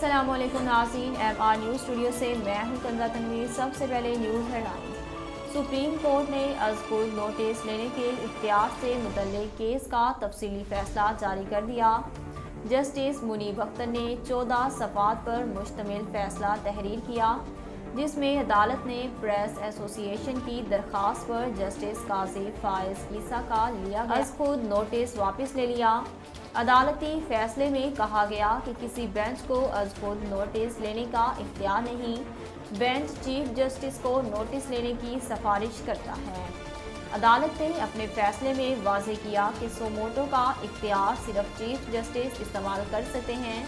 السلام علیکم ناظرین، ایم آر نیوز اسٹوڈیو سے میں ہوں کنزا تنویر۔ سب سے پہلے news headlines. Supreme court نے از خود نوٹس لینے کے اختیار سے متعلق کیس کا تفصیلی فیصلہ جاری کر دیا۔ جسٹس منیب اختر نے 14 صفحات پر مشتمل فیصلہ تحریر کیا، جس میں عدالت نے پریس ایسوسی ایشن کی درخواست پر جسٹس قاضی فائز عیسیٰ کا لیا گیا از خود نوٹس واپس لے لیا۔ عدالتی فیصلے میں کہا گیا کہ کسی بینچ کو از خود نوٹس لینے کا اختیار نہیں، بینچ چیف جسٹس کو نوٹس لینے کی سفارش کرتا ہے۔ عدالت نے اپنے فیصلے میں واضح کیا کہ سو موٹو کا اختیار صرف چیف جسٹس استعمال کر سکتے ہیں۔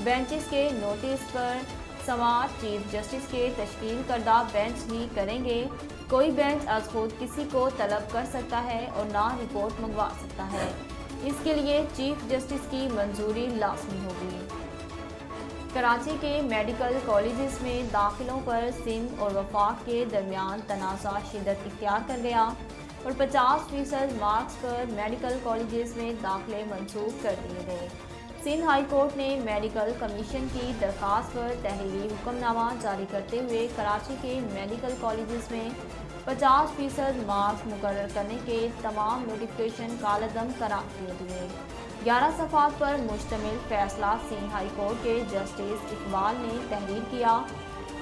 بینچز کے نوٹس پر سماعت چیف جسٹس کے تشکیل کردہ بینچ ہی کریں گے۔ کوئی بینچ از خود کسی کو طلب کر سکتا ہے اور نہ رپورٹ منگوا سکتا ہے، اس کے لیے چیف جسٹس کی منظوری لازمی ہوگی۔ کراچی کے میڈیکل کالجز میں داخلوں پر سندھ اور وفاق کے درمیان تنازع شدت اختیار کر گیا اور 50% مارکس پر میڈیکل کالجز میں داخلے منسوخ کر دیے گئے۔ سندھ ہائی کورٹ نے میڈیکل کمیشن کی درخواست پر تحریری حکم نامہ جاری کرتے ہوئے کراچی کے میڈیکل کالجز میں 50% مارکس مقرر کرنے کے تمام نوٹیفکیشن کالعدم قرار دے دیے۔ 11 صفحات پر مشتمل فیصلہ سندھ ہائی کورٹ کے جسٹس اقبال نے تحریر کیا۔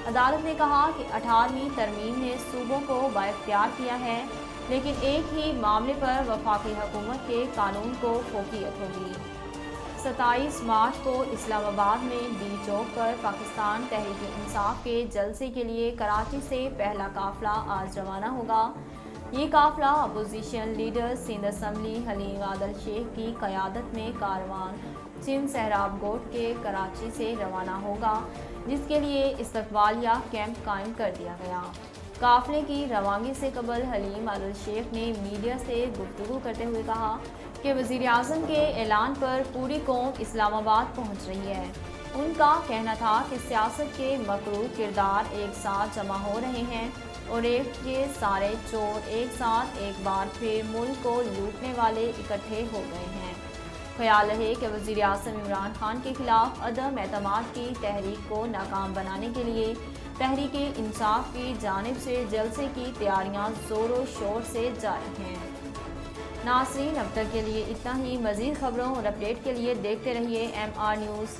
عدالت نے کہا کہ 18ویں ترمیم نے صوبوں کو بااختیار کیا ہے، لیکن ایک ہی معاملے پر وفاقی حکومت کے قانون کو فوقیت ہوگی۔ 27 مارچ کو اسلام آباد میں ڈی چوک پر پاکستان تحریک انصاف کے جلسے کے لیے کراچی سے پہلا قافلہ آج روانہ ہوگا۔ یہ قافلہ opposition leader Sindh assembly Haleem Adil Sheikh کی قیادت میں کاروان سندھ سہراب گوٹ کے کراچی سے روانہ ہوگا، جس کے لیے استقبالیہ کیمپ قائم کر دیا گیا۔ قافلے کی روانگی سے قبل حلیم عادل شیخ نے میڈیا سے گفتگو کرتے ہوئے کہا کہ وزیر اعظم کے اعلان پر پوری قوم اسلام آباد پہنچ رہی ہے۔ ان کا کہنا تھا کہ سیاست کے مکروہ کردار ایک ساتھ جمع ہو رہے ہیں اور یہ سارے چور ایک ساتھ ایک بار پھر ملک کو لوٹنے والے اکٹھے ہو گئے ہیں۔ خیال رہے کہ وزیر اعظم عمران خان کے خلاف عدم اعتماد کی تحریک کو ناکام بنانے کے لیے تحریک انصاف کی جانب سے جلسے کی تیاریاں زور و شور سے جاری ہیں۔ ناظرین، اب تک کے لیے اتنا ہی۔ مزید خبروں اور اپڈیٹ کے لیے دیکھتے رہیے ایم آر نیوز۔